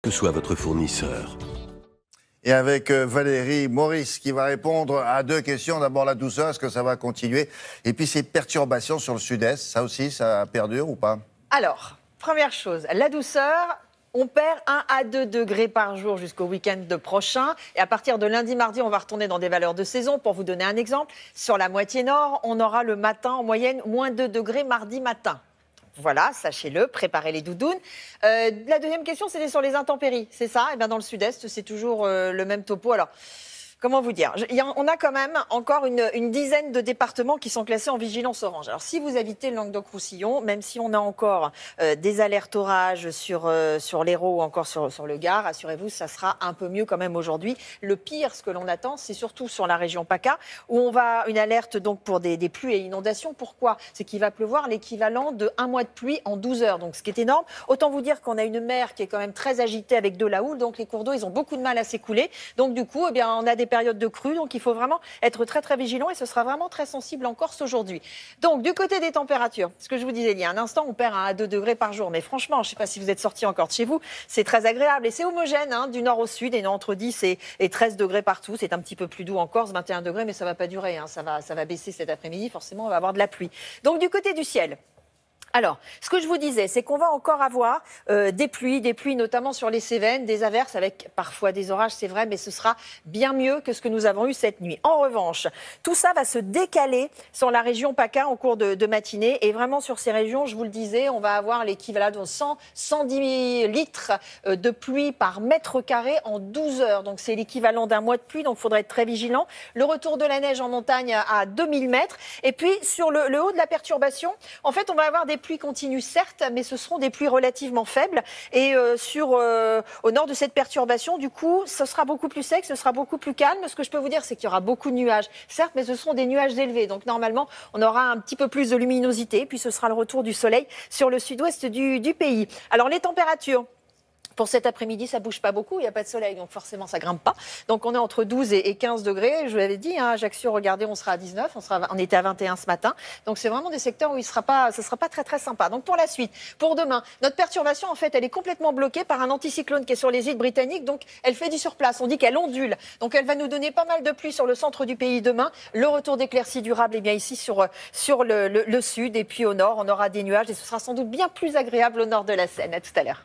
que soit votre fournisseur. Et avec Valérie Maurice qui va répondre à deux questions. D'abord la douceur, est-ce que ça va continuer? Et puis ces perturbations sur le sud-est, ça aussi, ça perdure ou pas? Alors, première chose, la douceur. On perd 1 à 2 degrés par jour jusqu'au week-end prochain. Et à partir de lundi, mardi, on va retourner dans des valeurs de saison. Pour vous donner un exemple, sur la moitié nord, on aura le matin en moyenne moins 2 degrés mardi matin. Voilà, sachez-le, préparez les doudounes. La deuxième question, c'était sur les intempéries, c'est ça? Et bien dans le sud-est, c'est toujours le même topo. Alors, comment vous dire? On a quand même encore une dizaine de départements qui sont classés en vigilance orange. Alors, si vous habitez le Languedoc-Roussillon, même si on a encore des alertes orages sur l'Hérault ou encore sur le Gard, assurez-vous, ça sera un peu mieux quand même aujourd'hui. Le pire, ce que l'on attend, c'est surtout sur la région PACA, où on va une alerte donc pour des pluies et inondations. Pourquoi? C'est qu'il va pleuvoir l'équivalent de 1 mois de pluie en 12 heures, donc ce qui est énorme. Autant vous dire qu'on a une mer qui est quand même très agitée avec de la houle, donc les cours d'eau, ils ont beaucoup de mal à s'écouler. Donc du coup, eh bien, on a des période de crue, donc il faut vraiment être très très vigilant et ce sera vraiment très sensible en Corse aujourd'hui. Donc du côté des températures, ce que je vous disais il y a un instant, on perd 1 à 2 degrés par jour, mais franchement, je ne sais pas si vous êtes sortis encore de chez vous, c'est très agréable et c'est homogène du nord au sud et entre 10 et 13 degrés partout, c'est un petit peu plus doux en Corse, 21 degrés, mais ça ne va pas durer, ça va baisser cet après-midi, forcément on va avoir de la pluie. Donc du côté du ciel. Alors, ce que je vous disais, c'est qu'on va encore avoir des pluies notamment sur les Cévennes, des averses avec parfois des orages, c'est vrai, mais ce sera bien mieux que ce que nous avons eu cette nuit. En revanche, tout ça va se décaler sur la région PACA en cours de matinée et vraiment sur ces régions, je vous le disais, on va avoir l'équivalent de 110 litres de pluie par mètre carré en 12 heures. Donc c'est l'équivalent d'un mois de pluie, donc il faudra être très vigilant. Le retour de la neige en montagne à 2000 mètres. Et puis sur le haut de la perturbation, en fait, on va avoir des pluies continuent certes, mais ce seront des pluies relativement faibles. Et au nord de cette perturbation, du coup, ce sera beaucoup plus sec, ce sera beaucoup plus calme. Ce que je peux vous dire, c'est qu'il y aura beaucoup de nuages, certes, mais ce seront des nuages élevés. Donc normalement, on aura un petit peu plus de luminosité. Puis ce sera le retour du soleil sur le sud-ouest du pays. Alors les températures. Pour cet après-midi, ça ne bouge pas beaucoup, il n'y a pas de soleil, donc forcément, ça ne grimpe pas. Donc, on est entre 12 et 15 degrés. Je vous l'avais dit, Ajaccio, regardez, on sera à 19, on était à 21 ce matin. Donc, c'est vraiment des secteurs où ce ne sera pas très, très sympa. Donc, pour la suite, pour demain, notre perturbation, en fait, elle est complètement bloquée par un anticyclone qui est sur les îles britanniques. Donc, elle fait du surplace. On dit qu'elle ondule. Donc, elle va nous donner pas mal de pluie sur le centre du pays demain. Le retour d'éclaircies durables, eh bien, ici, sur le sud. Et puis, au nord, on aura des nuages et ce sera sans doute bien plus agréable au nord de la Seine. À tout à l'heure.